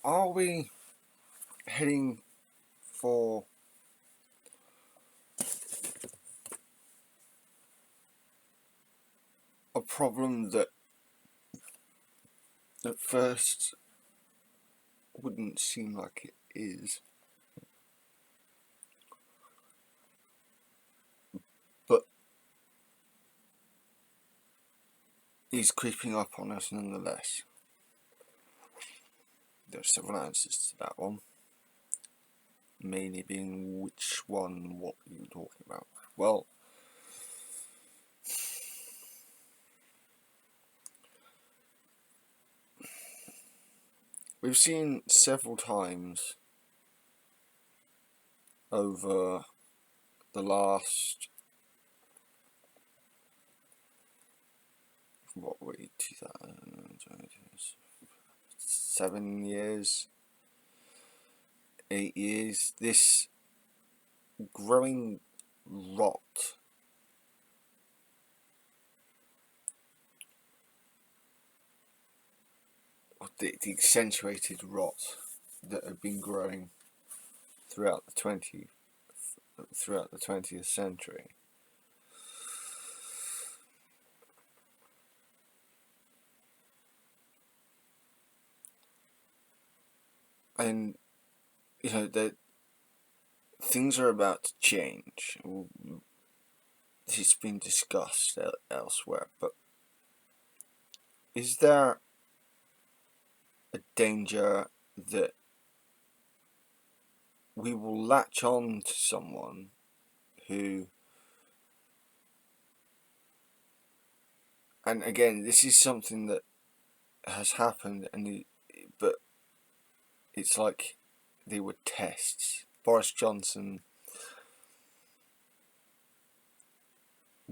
are we heading for a problem that at first wouldn't seem like it is, but is creeping up on us nonetheless? There are several answers to that one, mainly being which one, what are you talking about? Well, we've seen several times over the last, 7 years, 8 years, this growing rot the accentuated rot that had been growing throughout the 20th century. And that things are about to change. It's been discussed elsewhere, but is there a danger that we will latch on to someone who, and again, this is something that has happened, but it's like they were tests. Boris Johnson,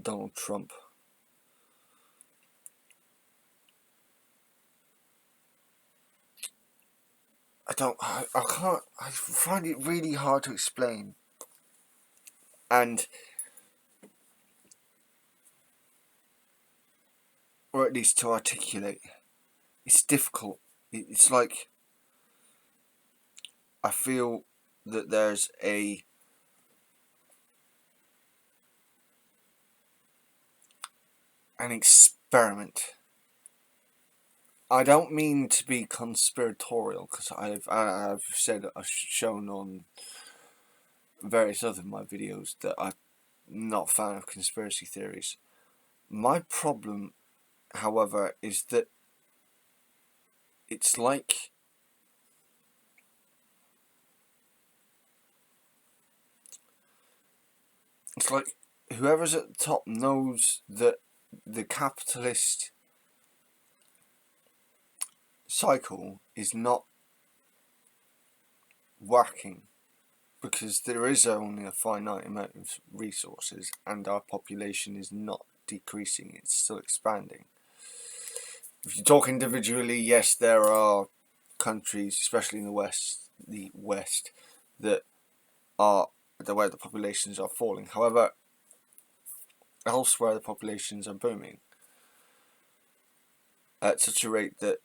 Donald Trump. I find it really hard to explain. Or at least to articulate. It's difficult. It's like, I feel that there's an experiment. I don't mean to be conspiratorial, because I've shown on various other of my videos that I'm not a fan of conspiracy theories. My problem, however, is that it's like whoever's at the top knows that the capitalist cycle is not working, because there is only a finite amount of resources and our population is not decreasing, it's still expanding. If you talk individually, yes, there are countries, especially in the West, that are where the populations are falling. However, elsewhere the populations are booming at such a rate that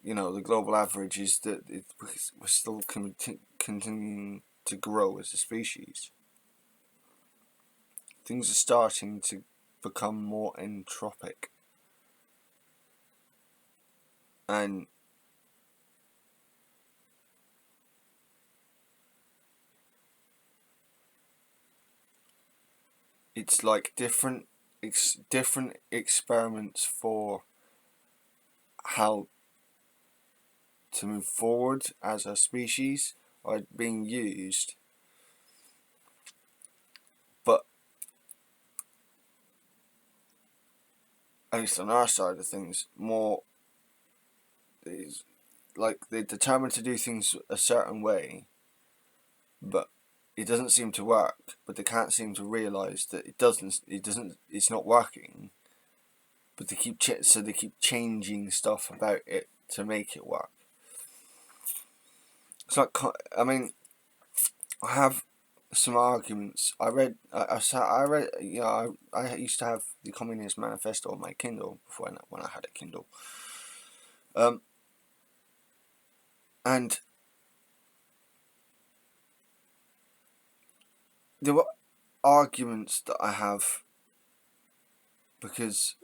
the global average is that we're still continuing to grow as a species. Things are starting to become more entropic, and it's like different experiments for how to move forward as a species are being used, but at least on our side of things, more is like they're determined to do things a certain way, but it doesn't seem to work. But they can't seem to realise that it's not working. But they keep changing stuff about it to make it work. It's like, I have some arguments. I read, I used to have the Communist Manifesto on my Kindle before when I had a Kindle. And And there were arguments that I have because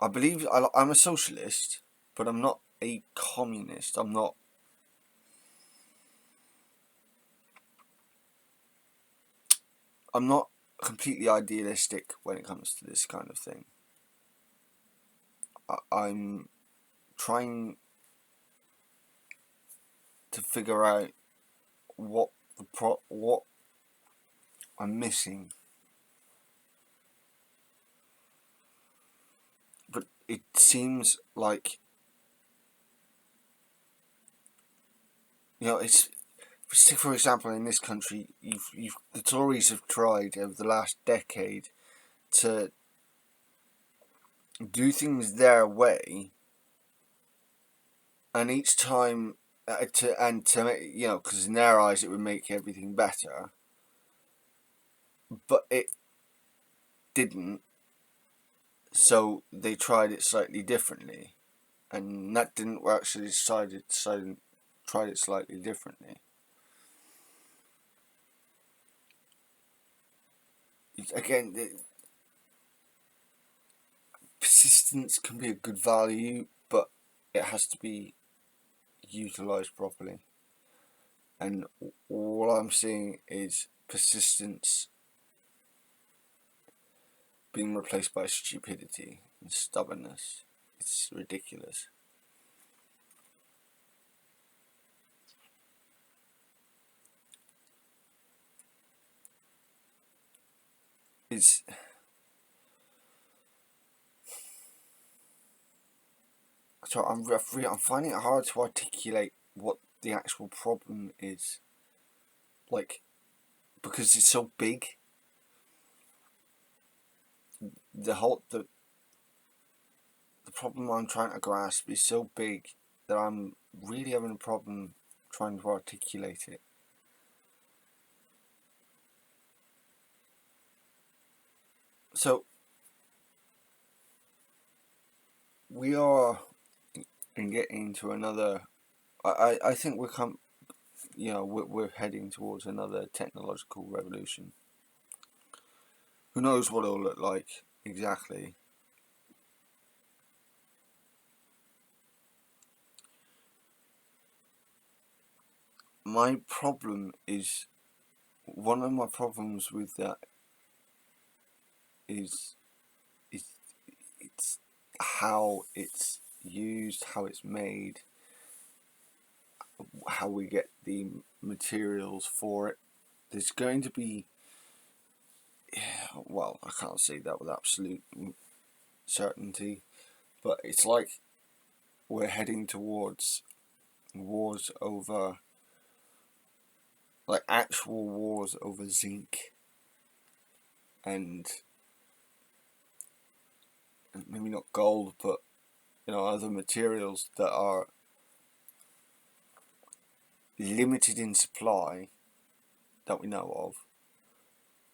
I believe I'm a socialist, but I'm not a communist. I'm not completely idealistic when it comes to this kind of thing. I'm trying to figure out what what I'm missing, but it seems like, it's, for example, in this country, the Tories have tried over the last decade to do things their way, and each time to make, because in their eyes it would make everything better, but it didn't. So they tried it slightly differently, and that didn't work. So they tried it slightly differently. Again, persistence can be a good value, but it has to be utilised properly. And all I'm seeing is persistence being replaced by stupidity and stubbornness. It's ridiculous. It's so I'm finding it hard to articulate what the actual problem is, like, because it's so big. The problem I'm trying to grasp is so big that I'm really having a problem trying to articulate it. So we are getting to another. I think we're heading towards another technological revolution. Who knows what it'll look like exactly? My problem is one of my problems with that is it's how it's used, how it's made, how we get the materials for it. There's going to be, well, I can't say that with absolute certainty, but it's like we're heading towards wars over, like actual wars over zinc and maybe not gold, but other materials that are limited in supply that we know of,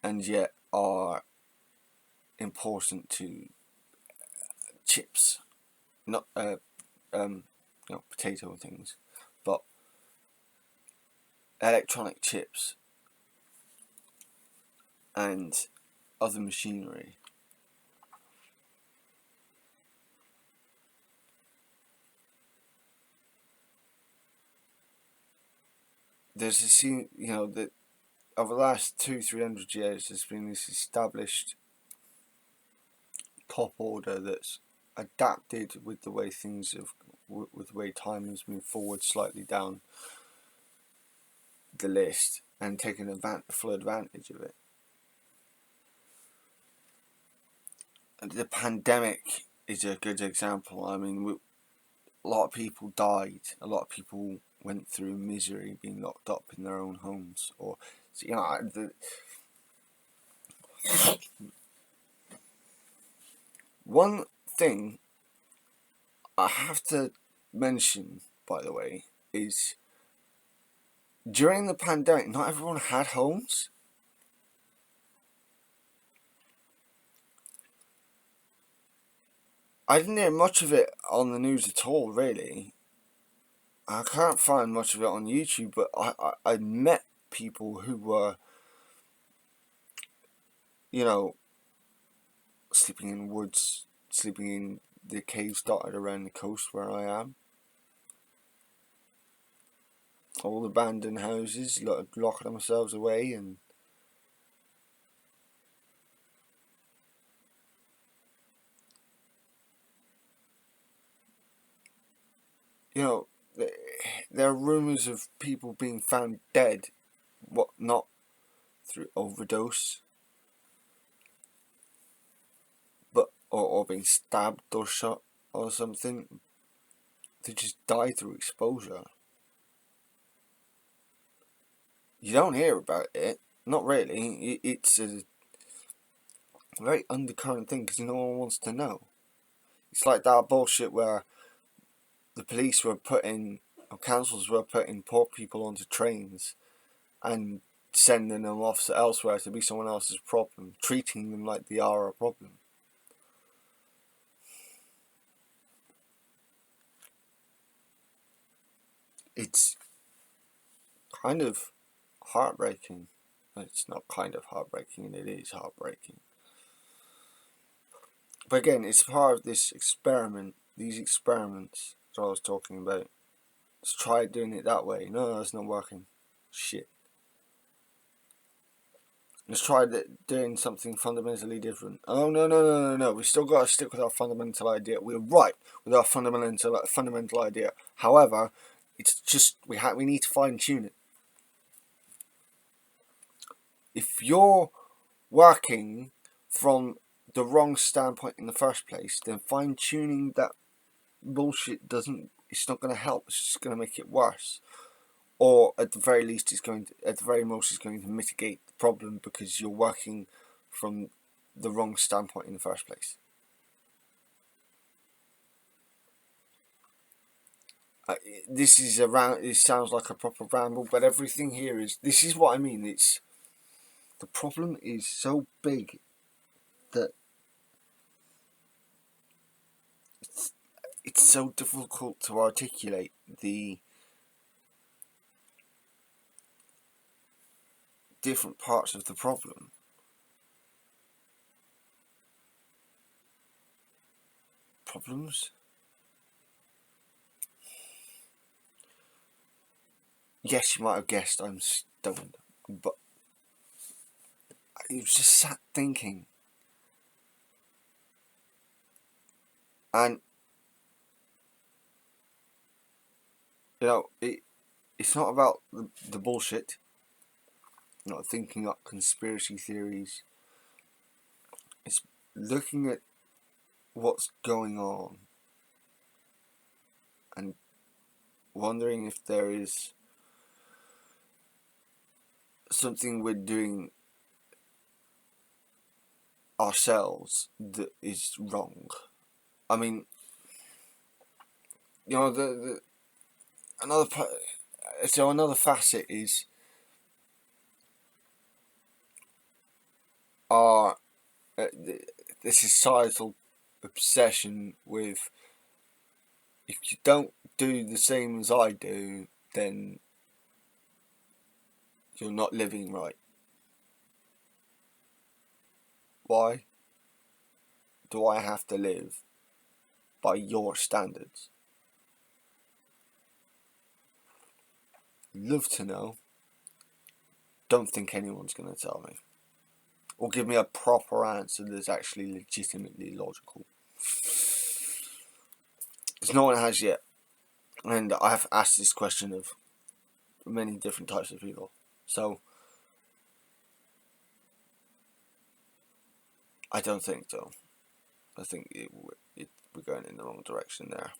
and yet are important to chips, not potato things, but electronic chips and other machinery. There's a scene, that over the last 200-300 years, there's been this established top order that's adapted with the way things have, with the way time has moved forward slightly down the list and taken full advantage of it. And the pandemic is a good example. I mean, a lot of people died. A lot of people went through misery being locked up in their own homes, or one thing I have to mention, by the way, is during the pandemic, not everyone had homes. I didn't hear much of it on the news at all, really. I can't find much of it on YouTube, but I met people who were, you know, sleeping in woods, sleeping in the caves dotted around the coast where I am. Old abandoned houses, locking themselves away, and you know, there are rumours of people being found dead, what not through overdose, but or being stabbed or shot or something. They just die through exposure. You don't hear about it, not really. It's a very undercurrent thing because no one wants to know. It's like that bullshit where the police were putting, or councils were putting poor people onto trains and sending them off elsewhere to be someone else's problem, treating them like they are a problem. It's kind of heartbreaking. It's not kind of heartbreaking, it is heartbreaking. But again, it's part of this experiment, these experiments that I was talking about. Let's try doing it that way. No, it's not working. Shit. Let's try doing something fundamentally different. Oh, no. We still got to stick with our fundamental idea. We're right with our fundamental idea. However, it's just, we need to fine tune it. If you're working from the wrong standpoint in the first place, then fine tuning that bullshit it's not going to help. It's just going to make it worse. Or at the very least, at the very most, it's going to mitigate the problem because you're working from the wrong standpoint in the first place. This sounds like a proper ramble, but everything here this is what I mean. The problem is so big that it's so difficult to articulate the different parts of the problem. Problems? Yes, you might have guessed I'm stoned, but I was just sat thinking. And, you know, it's not about the bullshit, not thinking up conspiracy theories. It's looking at what's going on and wondering if there is something we're doing ourselves that is wrong. I mean, you know, another facet is our the societal obsession with, if you don't do the same as I do, then you're not living right. Why do I have to live by your standards? Love to know. Don't think anyone's going to tell me. Or give me a proper answer that's actually legitimately logical. Because no one has yet. And I have asked this question of many different types of people. So, I don't think so. I think we're going in the wrong direction there.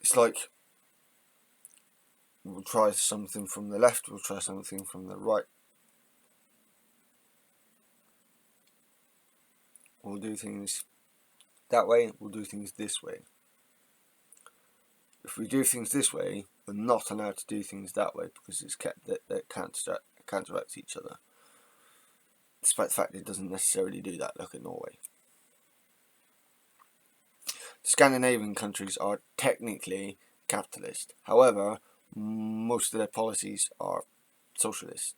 It's like we'll try something from the left, we'll try something from the right. We'll do things that way, we'll do things this way. If we do things this way, we're not allowed to do things that way because that counteracts each other. Despite the fact it doesn't necessarily do that. Look at Norway. Scandinavian countries are technically capitalist. However, most of their policies are socialist.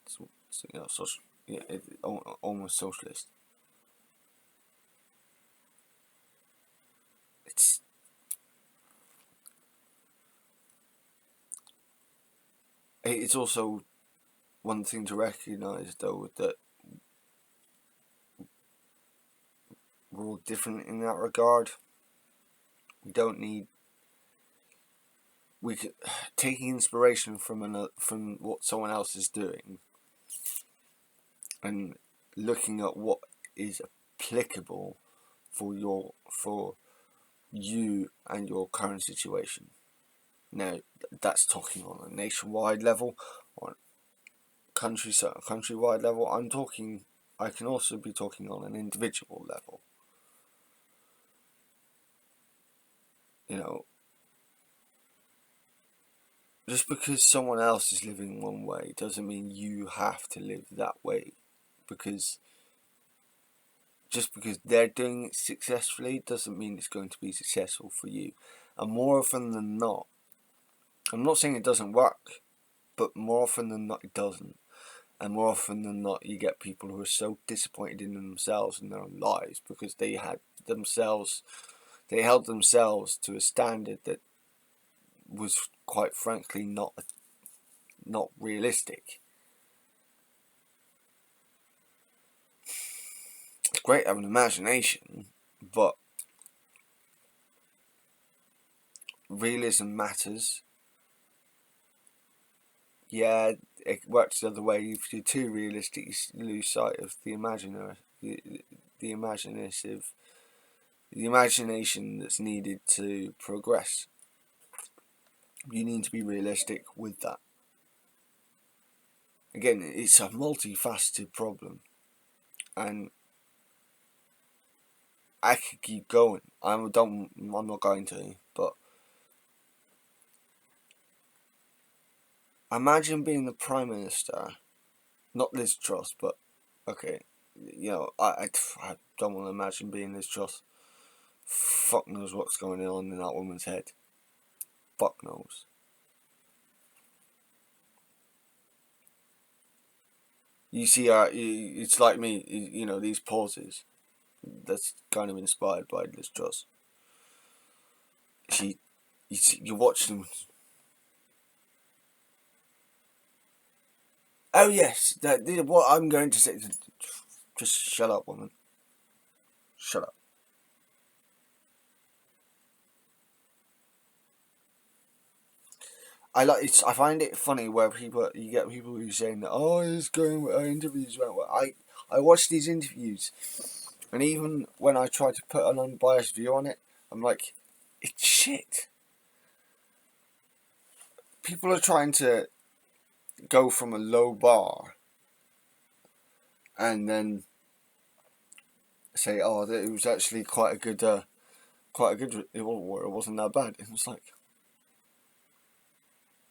So, social, yeah, almost socialist. It's also one thing to recognise, though, that we're all different in that regard. We don't need. We could, taking inspiration from what someone else is doing, and looking at what is applicable for you and your current situation. Now, that's talking on a nationwide level, on countrywide level. I can also be talking on an individual level. You know, just because someone else is living one way doesn't mean you have to live that way. Because just because they're doing it successfully doesn't mean it's going to be successful for you. And more often than not, I'm not saying it doesn't work, but more often than not it doesn't. And more often than not you get people who are so disappointed in themselves and their own lives because they held themselves to a standard that was quite frankly not realistic. It's great having an imagination, but realism matters. Yeah, it works the other way. If you're too realistic, you lose sight of the imagination that's needed to progress. You need to be realistic with that. Again, it's a multifaceted problem, and I could keep going. I'm not going to, but imagine being the Prime Minister, not Liz Truss, but okay, I don't want to imagine being Liz Truss. Fuck knows what's going on in that woman's head. Fuck knows. You see, it's like me, these pauses. That's kind of inspired by Liz Truss. You watch them. Oh yes, what I'm going to say. Just shut up, woman. Shut up. I find it funny where you get people who saying that interviews went well. I watch these interviews, and even when I try to put an unbiased view on it, I'm like, it's shit. People are trying to go from a low bar and then say, oh, it was actually quite a good. It wasn't that bad. It was like,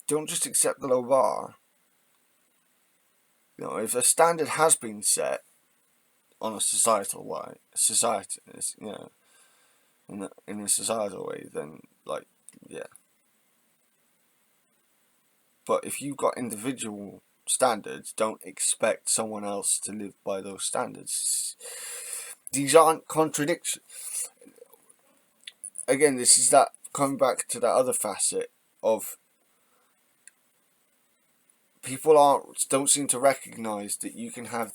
don't just accept the low bar. If a standard has been set on a societal way, in a societal way, then yeah. But if you've got individual standards, don't expect someone else to live by those standards. These aren't contradictions. Again, this is that coming back to that other facet of people don't seem to recognise that you can have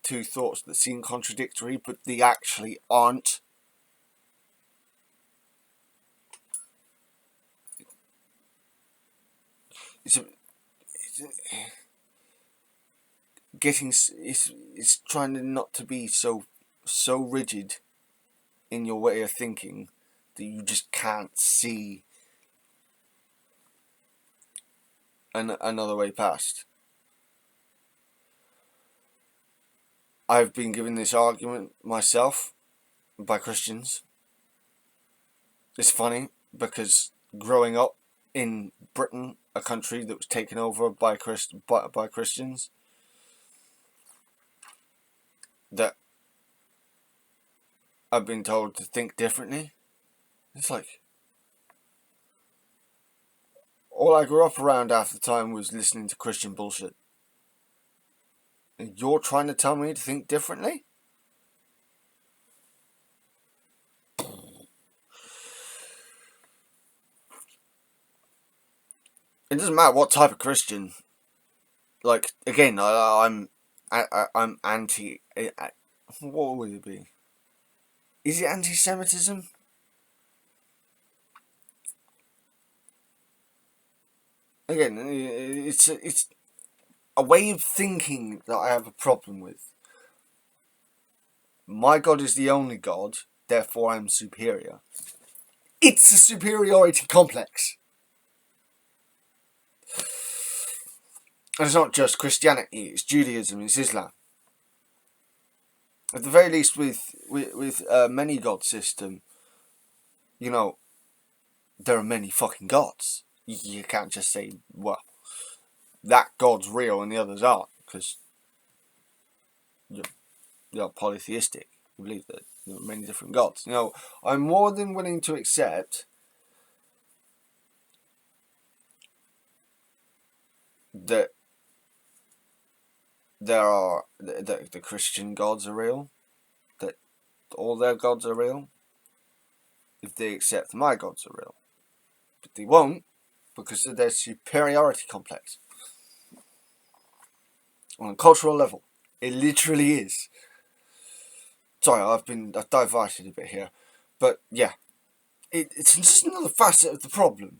two thoughts that seem contradictory, but they actually aren't. It's trying to not to be so rigid in your way of thinking that you just can't see another way past. I've been given this argument myself by Christians. It's funny because growing up in Britain, a country that was taken over by Christians, that I've been told to think differently. It's like, all I grew up around half the time was listening to Christian bullshit. And you're trying to tell me to think differently? It doesn't matter what type of Christian. Like, again, I'm anti. What would it be? Is it anti-Semitism? Again, it's a way of thinking that I have a problem with. My God is the only God, therefore I'm superior. It's a superiority complex. And it's not just Christianity, it's Judaism, it's Islam. At the very least, with a many God system, you know, there are many fucking gods. You can't just say, well, that God's real and the others aren't, because you're polytheistic. You believe that there are many different gods. You know, I'm more than willing to accept that the Christian gods are real, that all their gods are real, if they accept my gods are real. But they won't, because of their superiority complex. On a cultural level, it literally is. Sorry, I've diverted a bit here, but yeah, it's just another facet of the problem.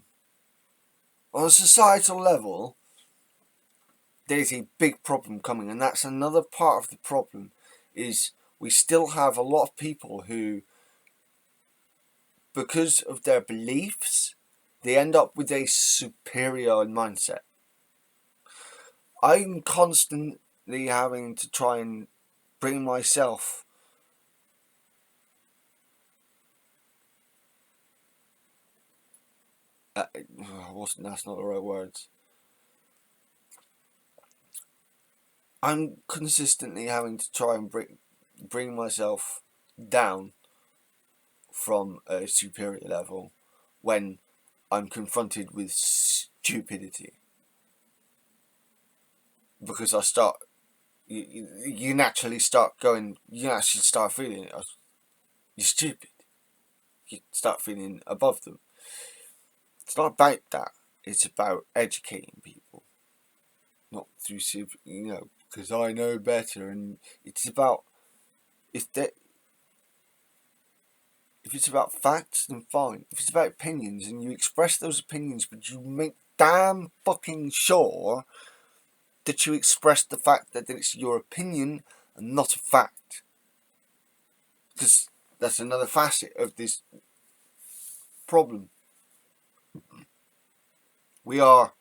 On a societal level, there's a big problem coming, and that's another part of the problem, is we still have a lot of people who, because of their beliefs, they end up with a superior mindset. I'm constantly having to try and bring myself that's not the right words. I'm consistently having to try and bring myself down from a superior level when I'm confronted with stupidity, because I start you naturally start going, you actually start feeling it. You're stupid. You start feeling above them. It's not about that. It's about educating people, not through because I know better. And it's about, if that if it's about facts, then fine. If it's about opinions, and you express those opinions, but you make damn fucking sure that you express the fact that it's your opinion and not a fact. Because that's another facet of this problem. We are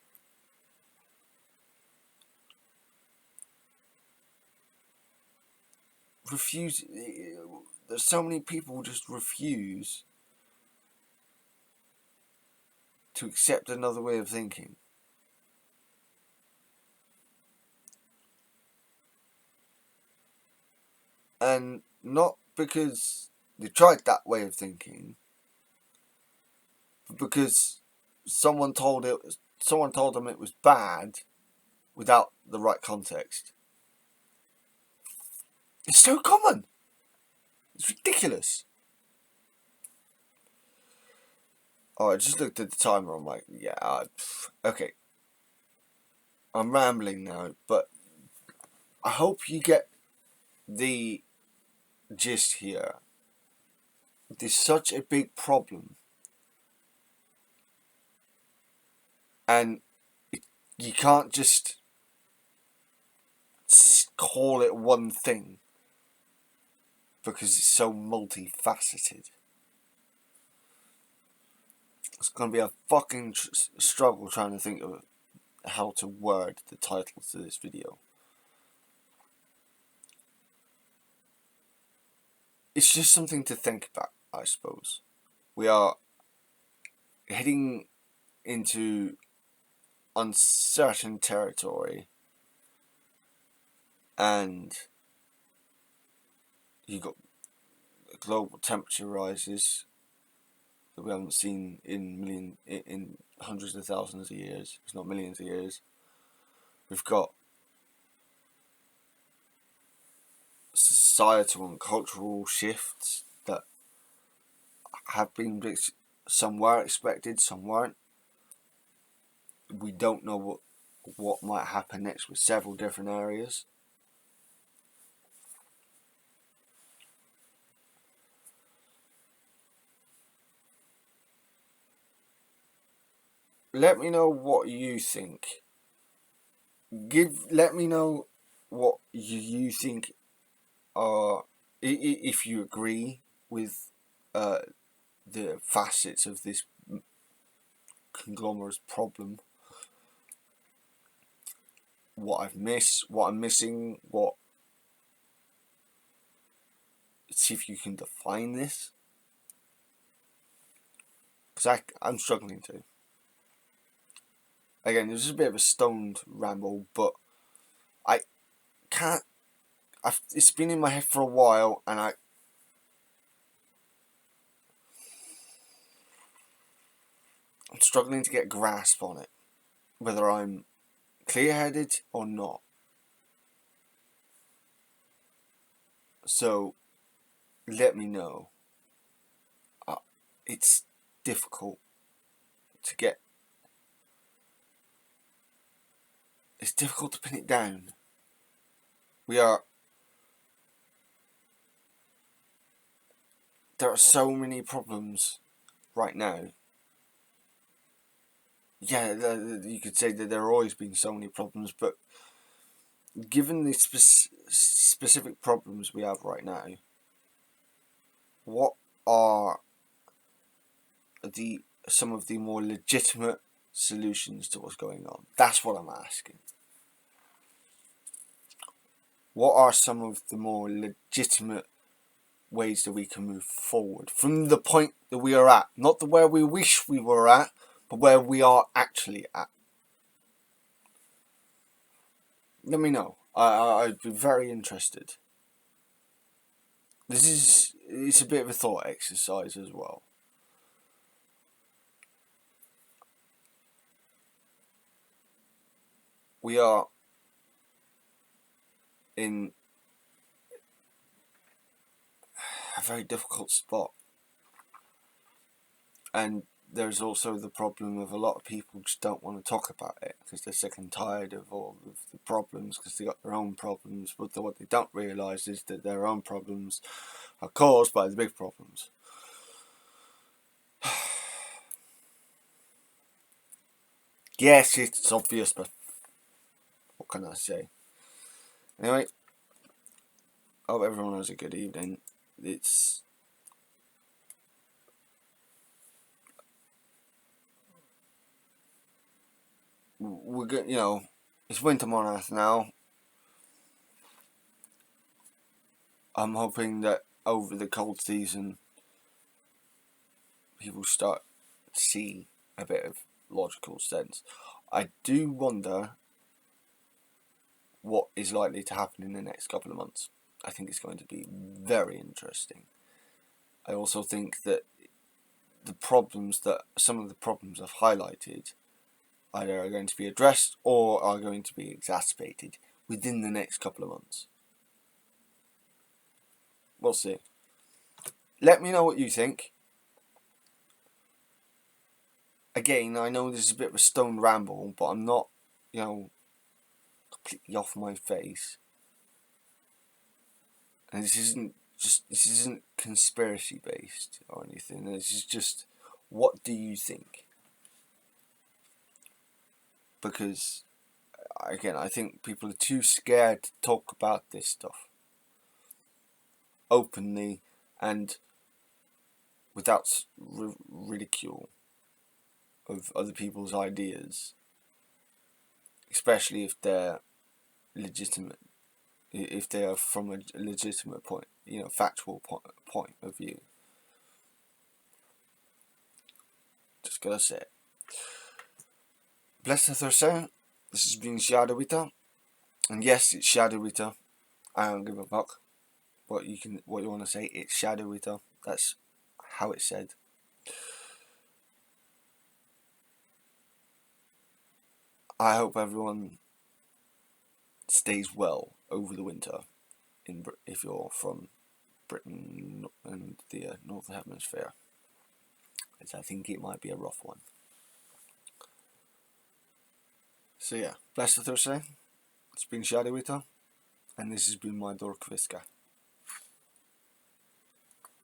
refusing. There's so many people who just refuse to accept another way of thinking. And not because they tried that way of thinking, but because someone told them it was bad without the right context. It's so common. It's ridiculous. Oh, I just looked at the timer. I'm like, yeah, okay. I'm rambling now, but I hope you get the gist here. There's such a big problem, and you can't just call it one thing, because it's so multifaceted. It's going to be a fucking struggle trying to think of how to word the title to this video. It's just something to think about, I suppose. We are heading into uncertain territory, and you got global temperature rises that we haven't seen in hundreds of thousands of years, if not millions of years. We've got societal and cultural shifts that have been, some were expected, some weren't. We don't know what might happen next with several different areas. Let me know what you think. Let me know what you think are, if you agree with the facets of this conglomerate problem. What I've missed, what I'm missing, see if you can define this, because I'm struggling to. Again, this is a bit of a stoned ramble, but I can't. It's been in my head for a while, and I'm struggling to get a grasp on it, whether I'm clear-headed or not. So, let me know. It's difficult to get. It's difficult to pin it down. There are so many problems right now. Yeah, you could say that there have always been so many problems, but given the specific problems we have right now, what are some of the more legitimate solutions to what's going on? That's what I'm asking. What are some of the more legitimate ways that we can move forward from the point that we are at, not the where we wish we were at, but where we are actually at? Let me know. I'd be very interested. It's a bit of a thought exercise as well. We are in a very difficult spot, and there's also the problem of a lot of people just don't want to talk about it because they're sick and tired of all of the problems, because they got their own problems, but what they don't realise is that their own problems are caused by the big problems. Yes, it's obvious, but what can I say? Anyway, I hope everyone has a good evening. We're good, it's winter on Earth now. I'm hoping that over the cold season, people start to see a bit of logical sense. I do wonder what is likely to happen in the next couple of months. I think it's going to be very interesting. I also think that some of the problems I've highlighted either are going to be addressed or are going to be exacerbated within the next couple of months. We'll see. Let me know what you think. Again, I know this is a bit of a stone ramble, but I'm not, completely off my face. And this isn't conspiracy based or anything. This is just, what do you think? Because, again, I think people are too scared to talk about this stuff openly and without ridicule of other people's ideas, especially if they're legitimate, if they are from a legitimate point, factual point of view. Just gotta say it. Bless Thursday. This has been Shadow Wita, and yes, it's Shadow Wita. I don't give a fuck. what you want to say. It's Shadow Eater. That's how it's said. I hope everyone stays well over the winter if you're from Britain and the Northern Hemisphere, as I think it might be a rough one. So yeah, bless the Thursday. It's been Shadow Eater, and this has been my Dork Viska.